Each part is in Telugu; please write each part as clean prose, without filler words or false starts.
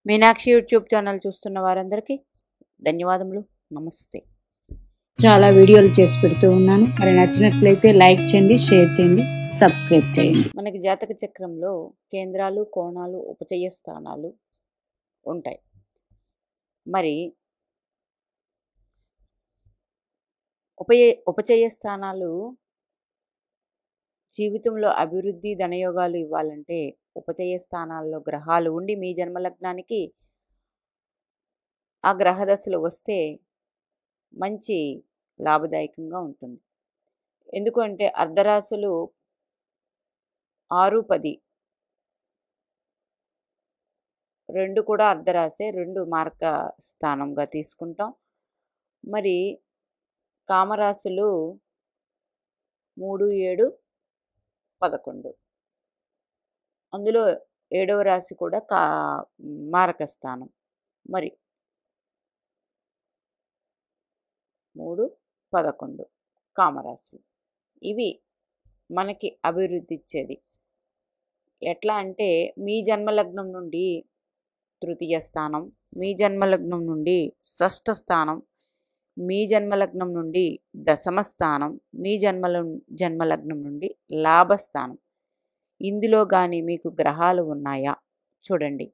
మీనాక్షి యూట్యూబ్ ఛానల్ చూస్తున్న వారందరికీ ధన్యవాదములు. నమస్తే. చాలా వీడియోలు చేసి పెడుతూ ఉన్నాను. మరి నచ్చినట్లయితే లైక్ చేయండి, షేర్ చేయండి, సబ్స్క్రైబ్ చేయండి. మనకి జాతక చక్రంలో కేంద్రాలు, కోణాలు, ఉపచయ స్థానాలు ఉంటాయి. మరి ఉపచయ స్థానాలు జీవితంలో అభివృద్ధి, ధనయోగాలు ఇవ్వాలంటే ఉపచయ స్థానాల్లో గ్రహాలు ఉండి మీ జన్మలగ్నానికి ఆ గ్రహ దశలు వస్తే మంచి లాభదాయకంగా ఉంటుంది. ఎందుకంటే అర్ధరాశులు 6, 10 రెండు కూడా అర్ధరాశే, 2 మార్క స్థానంగా తీసుకుంటాం. మరి కామరాశులు 3, 7, 11 అందులో 7వ రాశి కూడా మారక స్థానం. మరి 3, 11 కామరాశులు ఇవి మనకి అభివృద్ధి ఇచ్చేది. ఎట్లా అంటే మీ జన్మలగ్నం నుండి తృతీయ స్థానం, మీ జన్మలగ్నం నుండి షష్ఠ స్థానం, మీ జన్మలగ్నం నుండి దశమ స్థానం, మీ జన్మలగ్నం నుండి లాభస్థానం. ఇందులో కానీ మీకు గ్రహాలు ఉన్నాయా చూడండి.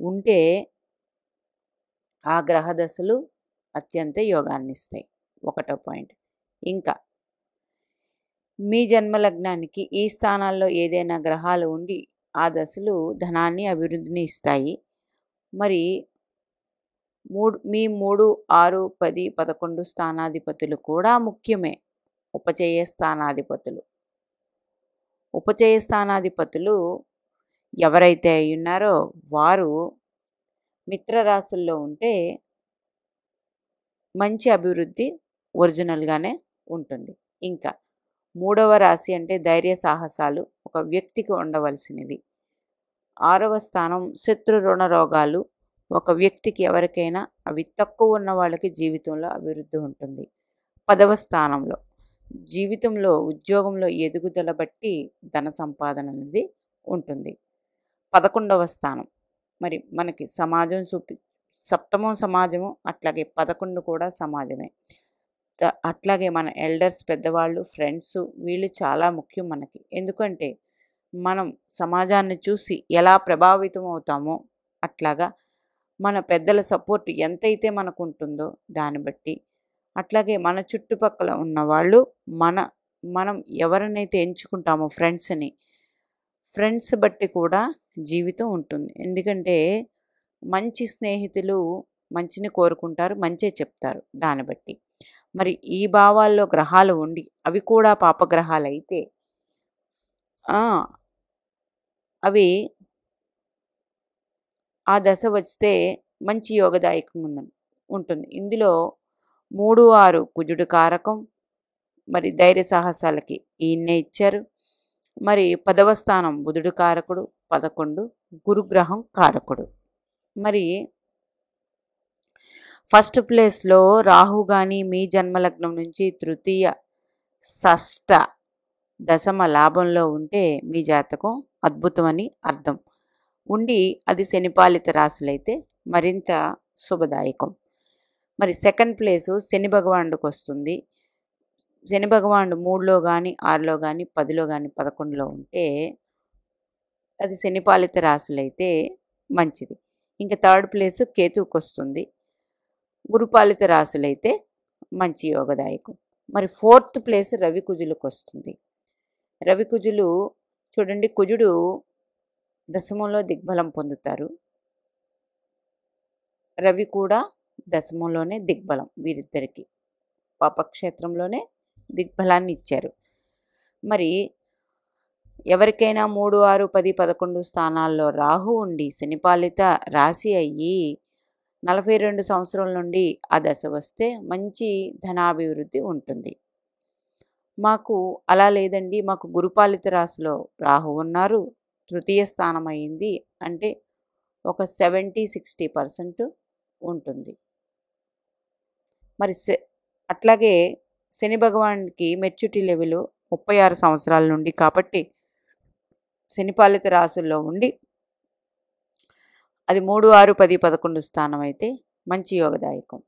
ఉంటే ఆ గ్రహ దశలు అత్యంత యోగాన్ని ఇస్తాయి. 1వ పాయింట్. ఇంకా మీ జన్మలగ్నానికి ఈ స్థానాల్లో ఏదైనా గ్రహాలు ఉండి ఆ దశలు ధనాన్ని, అభివృద్ధిని ఇస్తాయి. మరి మీ 3, 6, 10, 11 స్థానాధిపతులు కూడా ముఖ్యమే. ఉపచయ స్థానాధిపతులు ఎవరైతే ఉన్నారో వారు మిత్రరాశుల్లో ఉంటే మంచి అభివృద్ధి ఒరిజినల్గానే ఉంటుంది. ఇంకా 3వ రాశి అంటే ధైర్య సాహసాలు ఒక వ్యక్తికి ఉండవలసినవి. 6వ స్థానం శత్రు రుణ రోగాలు ఒక వ్యక్తికి ఎవరికైనా అవి తక్కువ ఉన్న వాళ్ళకి జీవితంలో అభివృద్ధి ఉంటుంది. 10వ స్థానంలో జీవితంలో ఉద్యోగంలో ఎదుగుదల బట్టి ధన సంపాదన అనేది ఉంటుంది. 11వ స్థానం మరి మనకి సమాజం సప్తమం సమాజము, అట్లాగే 11 కూడా సమాజమే. అట్లాగే మన ఎల్డర్స్, పెద్దవాళ్ళు, ఫ్రెండ్స్ వీళ్ళు చాలా ముఖ్యం మనకి. ఎందుకంటే మనం సమాజాన్ని చూసి ఎలా ప్రభావితం అవుతామో అట్లాగా మన పెద్దల సపోర్ట్ ఎంతైతే మనకు ఉంటుందో దాన్ని బట్టి, అట్లాగే మన చుట్టుపక్కల ఉన్నవాళ్ళు మనం ఎవరినైతే ఎంచుకుంటామో ఫ్రెండ్స్ బట్టి కూడా జీవితం ఉంటుంది. ఎందుకంటే మంచి స్నేహితులు మంచిని కోరుకుంటారు, మంచే చెప్తారు. దాన్ని బట్టి మరి ఈ భావాల్లో గ్రహాలు ఉండి అవి కూడా పాపగ్రహాలు అయితే అవి ఆ దశ వస్తే మంచి యోగదాయకంగా ఉంటుంది. ఇందులో 3, 6 కుజుడు కారకం. మరి ధైర్య సాహసాలకి ఈయన్నే ఇచ్చారు. మరి 10వ స్థానం బుధుడు కారకుడు, 11 గురుగ్రహం కారకుడు. మరి ఫస్ట్ ప్లేస్లో రాహు కానీ మీ జన్మలగ్నం నుంచి తృతీయ, షష్ఠ, దశమ లాభంలో ఉంటే మీ జాతకం అద్భుతమని అర్థం. ఉండి అది శనిపాలిత రాశులైతే మరింత శుభదాయకం. మరి సెకండ్ ప్లేసు శని భగవానుడికి వస్తుంది. శని భగవానుడు 3లో కానీ 6లో కానీ 10లో కానీ 11లో ఉంటే అది శనిపాలిత రాశులైతే మంచిది. ఇంకా థర్డ్ ప్లేసు కేతువుకి వస్తుంది. గురుపాలిత రాశులైతే మంచి యోగదాయకం. మరి 4th ప్లేస్ రవి కుజులకు వస్తుంది. రవి కుజులు చూడండి, కుజుడు దశమంలో దిగ్బలం పొందుతారు, రవి కూడా దశమంలోనే దిగ్బలం. వీరిద్దరికి పాపక్షేత్రంలోనే దిగ్బలాన్ని ఇచ్చారు. మరి ఎవరికైనా 3, 6, 10, 11 స్థానాల్లో రాహు ఉండి శనిపాలిత రాశి అయ్యి 42 సంవత్సరాల నుండి ఆ దశ వస్తే మంచి ధనాభివృద్ధి ఉంటుంది. మాకు అలా లేదండి, మాకు గురుపాలిత రాశిలో రాహు ఉన్నారు, తృతీయ స్థానం అయింది అంటే ఒక 70-60% ఉంటుంది. మరి అట్లాగే శని భగవానుడికి మెచ్యూరిటీ లెవెల్ 36 సంవత్సరాల నుండి కాబట్టి శనిపాలిత రాశుల్లో ఉండి అది 3, 6, 10, 11 స్థానం అయితే మంచి యోగదాయకం.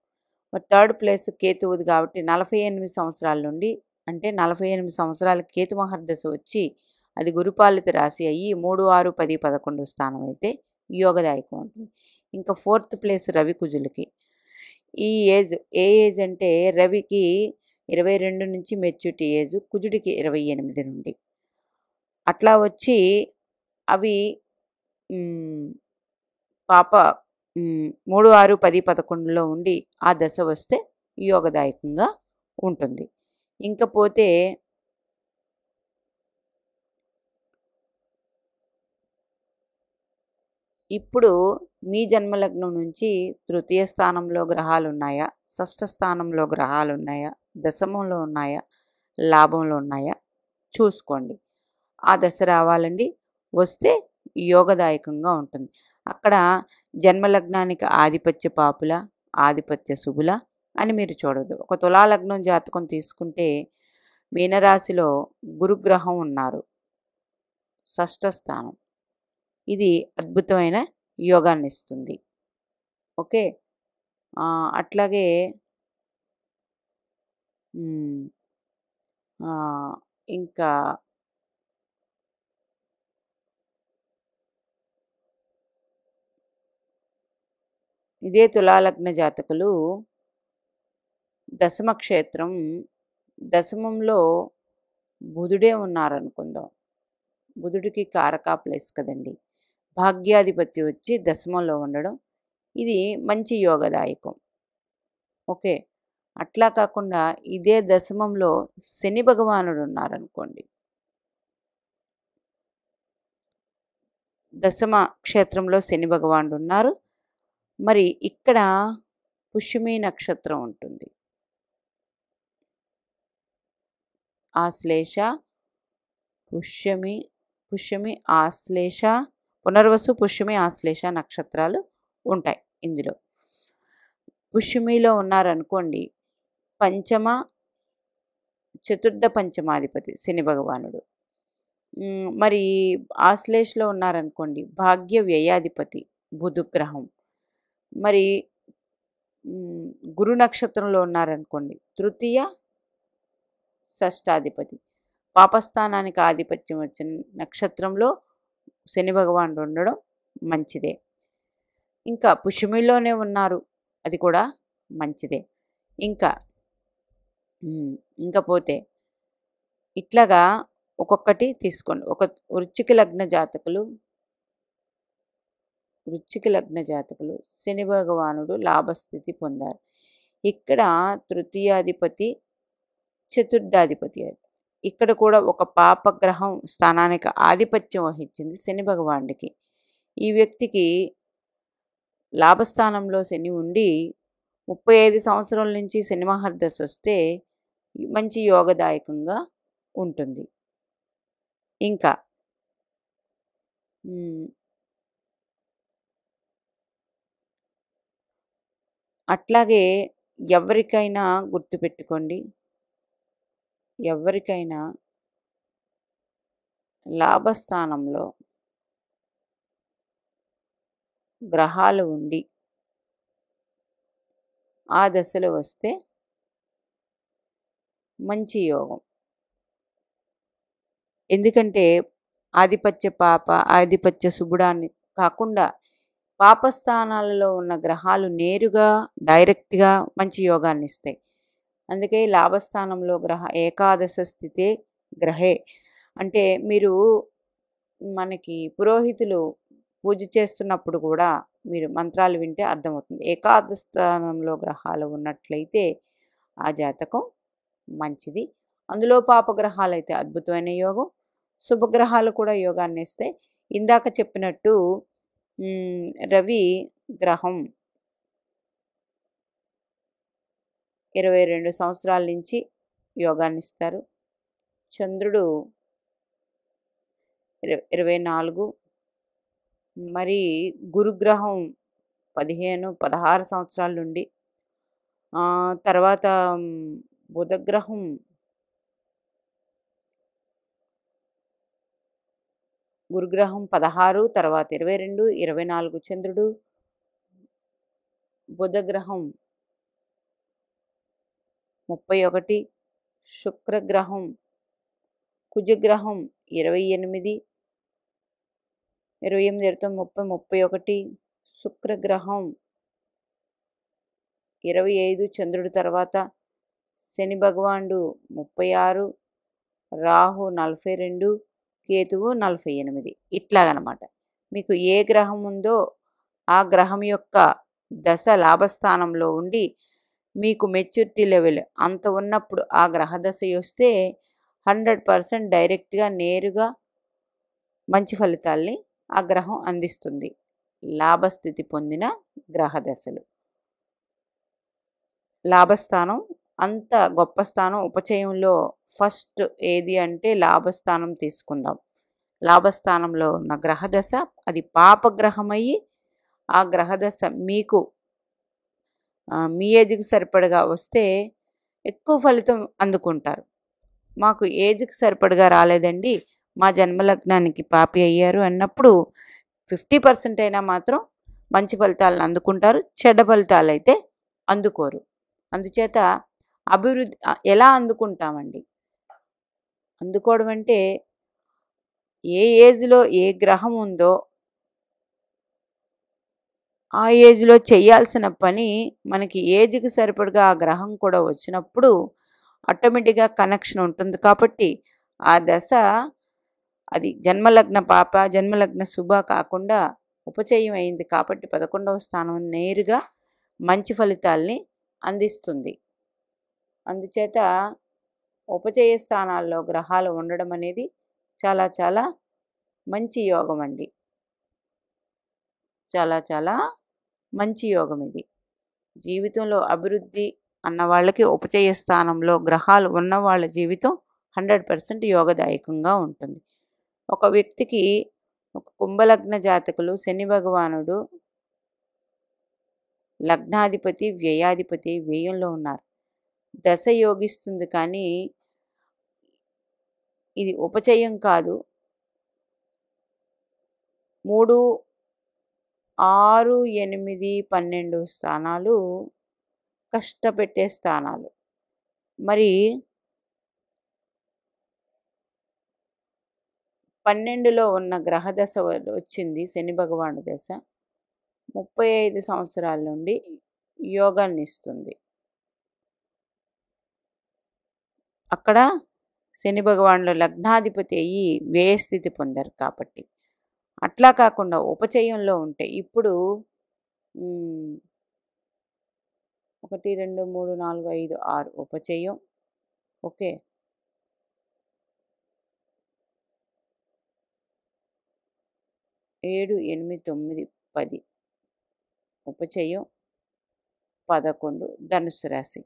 మరి థర్డ్ ప్లేస్ కేతువుది కాబట్టి 48 సంవత్సరాల నుండి, అంటే 48 సంవత్సరాలకి కేతు మహర్దశ వచ్చి అది గురుపాలిత రాశి అయ్యి 3, 6, 10, 11 స్థానం అయితే యోగదాయకం ఉంటుంది. ఇంకా ఫోర్త్ ప్లేస్ రవి కుజులకి. ఈ ఏజ్ ఏ ఏజ్ అంటే రవికి 22 నుంచి మెచ్యూరిటీ ఏజ్, కుజుడికి 28 నుండి అట్లా వచ్చి అవి పాప 3, 6, 10, 11లో ఉండి ఆ దశ వస్తే యోగదాయకంగా ఉంటుంది. ఇంకపోతే ఇప్పుడు మీ జన్మలగ్నం నుంచి తృతీయ స్థానంలో గ్రహాలు ఉన్నాయా, షష్ఠ స్థానంలో గ్రహాలు ఉన్నాయా, దశమంలో ఉన్నాయా, లాభంలో ఉన్నాయా చూసుకోండి. ఆ దశ రావాలండి, వస్తే యోగదాయకంగా ఉంటుంది. అక్కడ జన్మలగ్నానికి ఆధిపత్య పాపుల, ఆధిపత్య శుభుల అని మీరు చూడదు. ఒక తులాలగ్నం జాతకం తీసుకుంటే మీనరాశిలో గురుగ్రహం ఉన్నారు, షష్ఠ స్థానం. ఇది అద్భుతమైన యోగాన్ని ఇస్తుంది. ఓకే, అట్లాగే ఇంకా ఇదే తులాలగ్న జాతకులు దశమ క్షేత్రం, దశమంలో బుధుడే ఉన్నారనుకుందాం. బుధుడికి కారకా ప్లేస్ కదండి. భాగ్యాధిపతి వచ్చి దశమంలో ఉండడం ఇది మంచి యోగదాయకం. ఓకే, అట్లా కాకుండా ఇదే దశమంలో శని భగవానుడు ఉన్నారనుకోండి. దశమ క్షేత్రంలో శని భగవానుడు ఉన్నారు. మరి ఇక్కడ పుష్యమి నక్షత్రం ఉంటుంది. ఆశ్లేష, పుష్యమి ఆశ్లేష, పునర్వసు, పుష్యమి ఆశ్లేష నక్షత్రాలు ఉంటాయి ఇందులో. పుష్యమిలో ఉన్నారనుకోండి, చతుర్థ పంచమాధిపతి శని భగవానుడు. మరి ఆశ్లేషలో ఉన్నారనుకోండి, భాగ్య వ్యయాధిపతి బుధగ్రహం. మరి గురు నక్షత్రంలో ఉన్నారనుకోండి, తృతీయ షష్టాధిపతి. పాపస్థానానికి ఆధిపత్యం వచ్చిన నక్షత్రంలో శని భగవానుడు ఉండడం మంచిదే. ఇంకా పుష్యమిలోనే ఉన్నారు, అది కూడా మంచిదే. ఇంకా పోతే ఇట్లాగా ఒక్కొక్కటి తీసుకోండి. ఒక వృశ్చిక లగ్న జాతకులు శని భగవానుడు లాభస్థితి పొందారు. ఇక్కడ తృతీయాధిపతి, చతుర్థాధిపతి. ఇక్కడ కూడా ఒక పాపగ్రహం స్థానానికి ఆధిపత్యం వహించింది శని భగవానుడికి. ఈ వ్యక్తికి లాభస్థానంలో శని ఉండి 35 సంవత్సరాల నుంచి శని మహర్దశ వస్తే మంచి యోగదాయకంగా ఉంటుంది. ఇంకా అట్లాగే ఎవరికైనా గుర్తుపెట్టుకోండి, ఎవరికైనా లాభస్థానంలో గ్రహాలు ఉండి ఆ దశలో వస్తే మంచి యోగం. ఎందుకంటే ఆధిపత్య శుభుడాన్ని కాకుండా పాపస్థానాలలో ఉన్న గ్రహాలు నేరుగా డైరెక్ట్గా మంచి యోగాన్ని ఇస్తాయి. అందుకే లాభస్థానంలో ఏకాదశ స్థితే గ్రహే అంటే మీరు మనకి పురోహితులు పూజ చేస్తున్నప్పుడు కూడా మీరు మంత్రాలు వింటే అర్థమవుతుంది. ఏకాదశ స్థానంలో గ్రహాలు ఉన్నట్లయితే ఆ జాతకం మంచిది. అందులో పాపగ్రహాలు అయితే అద్భుతమైన యోగం, శుభగ్రహాలు కూడా యోగాన్ని ఇస్తాయి. ఇందాక చెప్పినట్టు రవి గ్రహం 22 సంవత్సరాల నుంచి యోగాన్ని ఇస్తారు. చంద్రుడు 24, మరి గురుగ్రహం 15, 16 సంవత్సరాల నుండి, తర్వాత బుధగ్రహం గురుగ్రహం 16, తర్వాత 22, 24 చంద్రుడు, బుధగ్రహం 31, శుక్రగ్రహం, కుజగ్రహం 28, 28, 30, 31, శుక్రగ్రహం 25 చంద్రుడి తర్వాత, శని భగవానుడు 36, రాహు 42, కేతువు 48. ఇట్లాగనమాట. మీకు ఏ గ్రహం ఉందో ఆ గ్రహం యొక్క దశ లాభస్థానంలో ఉండి మీకు మెచ్యూరిటీ లెవెల్ అంత ఉన్నప్పుడు ఆ గ్రహ దశ వస్తే 100% డైరెక్ట్గా నేరుగా మంచి ఫలితాల్ని ఆ గ్రహం అందిస్తుంది. లాభస్థితి పొందిన గ్రహ దశలు. లాభస్థానం అంత గొప్ప స్థానం. ఉపచయంలో ఫస్ట్ ఏది అంటే లాభస్థానం తీసుకుందాం. లాభస్థానంలో ఉన్న గ్రహదశ అది పాపగ్రహమయ్యి ఆ గ్రహదశ మీకు మీ ఏజ్కి సరిపడగా వస్తే ఎక్కువ ఫలితం అందుకుంటారు. మాకు ఏజ్కి సరిపడగా రాలేదండి, మా జన్మలగ్నానికి పాపి అయ్యారు అన్నప్పుడు 50% అయినా మాత్రం మంచి ఫలితాలను అందుకుంటారు, చెడ్డ ఫలితాలు అయితే అందుకోరు. అందుచేత అభివృద్ధి ఎలా అందుకుంటామండి? అందుకోవడం అంటే ఏ ఏజ్లో ఏ గ్రహం ఉందో ఆ ఏజ్లో చేయాల్సిన పని మనకి ఏజ్కి సరిపడగా ఆ గ్రహం కూడా వచ్చినప్పుడు ఆటోమేటిక్గా కనెక్షన్ ఉంటుంది. కాబట్టి ఆ దశ అది జన్మలగ్న పాప జన్మలగ్న శుభ కాకుండా ఉపచయం అయింది కాబట్టి 11వ స్థానం నేరుగా మంచి ఫలితాల్ని అందిస్తుంది. అందుచేత ఉపచయ స్థానాల్లో గ్రహాలు ఉండడం అనేది చాలా చాలా మంచి యోగం అండి. చాలా చాలా మంచి యోగం ఇది. జీవితంలో అభివృద్ధి అన్న వాళ్ళకి ఉపచయ స్థానంలో గ్రహాలు ఉన్న వాళ్ళ జీవితం 100% యోగదాయకంగా ఉంటుంది. ఒక వ్యక్తికి ఒక కుంభలగ్న జాతకులు శని భగవానుడు లగ్నాధిపతి వ్యయాధిపతి వ్యయంలో ఉన్నారు. దశ యోగిస్తుంది కానీ ఇది ఉపచయం కాదు. 3, 6, 8, 12 స్థానాలు కష్టపెట్టే స్థానాలు. మరి 12లో ఉన్న గ్రహ దశ వచ్చింది శని భగవాను దశ. 35 సంవత్సరాల నుండి యోగాన్ని ఇస్తుంది. అక్కడ శని భగవానుడు లగ్నాధిపతి అయ్యి వ్యయస్థితి పొందారు కాబట్టి. అట్లా కాకుండా ఉపచయంలో ఉంటే ఇప్పుడు 1, 2, 3, 4, 5, 6 ఉపచయం. ఓకే, 7, 8, 9, 10 ఉపచయం, 11 ధనుస్సు రాశి.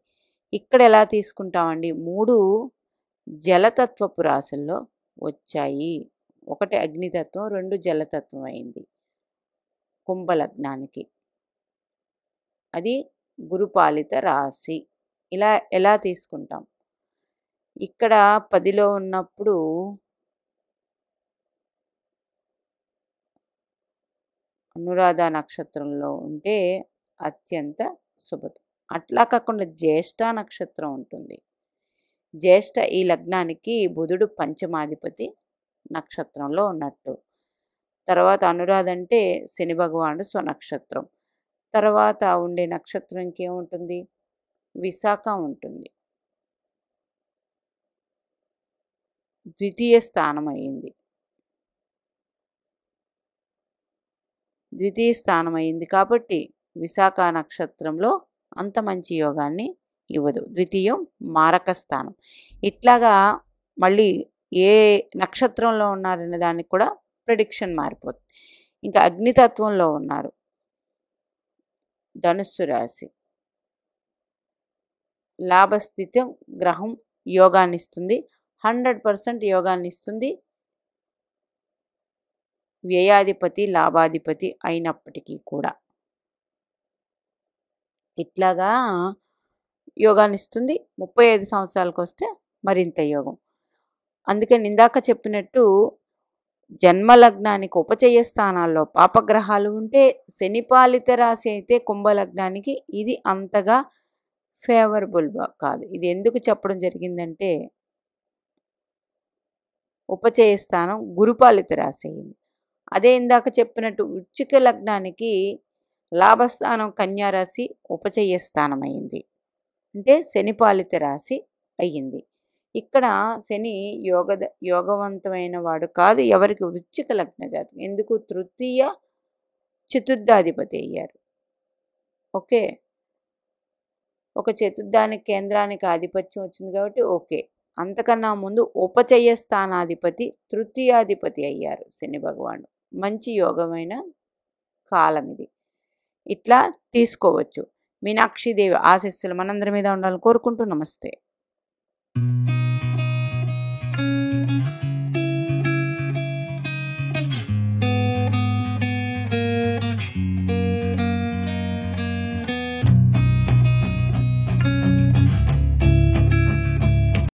ఇక్కడ ఎలా తీసుకుంటామండి? 3 జలతత్వపు రాశుల్లో వచ్చాయి. 1 అగ్నితత్వం, 2 జలతత్వం అయింది కుంభలగ్నానికి. అది గురుపాలిత రాశి. ఇలా ఎలా తీసుకుంటాం? ఇక్కడ 10లో ఉన్నప్పుడు అనురాధ నక్షత్రంలో ఉంటే అత్యంత శుభం. అట్లా కాకుండా జ్యేష్ఠ నక్షత్రం ఉంటుంది. జ్యేష్ఠ ఈ లగ్నానికి బుధుడు పంచమాధిపతి నక్షత్రంలో ఉన్నట్టు. తర్వాత అనురాధ అంటే శని భగవానుడు స్వనక్షత్రం. తర్వాత ఉండే నక్షత్రం ఇంకేముంటుంది? విశాఖ ఉంటుంది. ద్వితీయ స్థానం అయింది. ద్వితీయ స్థానం అయింది కాబట్టి విశాఖ నక్షత్రంలో అంత మంచి యోగాన్ని ఇవ్వదు. ద్వితీయం మారక స్థానం. ఇట్లాగా మళ్ళీ ఏ నక్షత్రంలో ఉన్నారనే దానికి కూడా ప్రెడిక్షన్ మారిపోతుంది. ఇంకా అగ్నితత్వంలో ఉన్నారు. ధనుస్సు రాశి. లాభస్థితి గ్రహం యోగాన్ని ఇస్తుంది. 100% యోగాన్ని ఇస్తుంది. వ్యయాధిపతి లాభాధిపతి అయినప్పటికీ కూడా ఇట్లాగా యోగాన్ని ఇస్తుంది. 35 సంవత్సరాలకు వస్తే మరింత యోగం. అందుకని ఇందాక చెప్పినట్టు జన్మలగ్నానికి ఉపచయ స్థానాల్లో పాపగ్రహాలు ఉంటే శని పాలిత రాశి అయితే కుంభలగ్నానికి ఇది అంతగా ఫేవరబుల్ కాదు. ఇది ఎందుకు చెప్పడం జరిగిందంటే ఉపచయ స్థానం గురుపాలిత రాశి అయింది. అదే ఇందాక చెప్పినట్టు వృశ్చిక లగ్నానికి లాభస్థానం కన్యారాశి ఉపచయ స్థానం అయింది. అంటే శని పాలిత రాశి అయ్యింది. ఇక్కడ శని యోగవంతమైన వాడు కాదు ఎవరికి వృశ్చిక లగ్న జాతకం. ఎందుకు? తృతీయ చతుర్థాధిపతి అయ్యారు. ఓకే, ఒక చతుర్థానికి కేంద్రానికి ఆధిపత్యం వచ్చింది కాబట్టి ఓకే. అంతకన్నా ముందు ఉపచయ స్థానాధిపతి తృతీయాధిపతి అయ్యారు శని భగవానుడు. మంచి యోగమైన కాలం ఇది. ఇట్లా తీసుకోవచ్చు. మీనాక్షిదేవి ఆశీస్సులు మనందరి మీద ఉండాలని కోరుకుంటూ నమస్తే.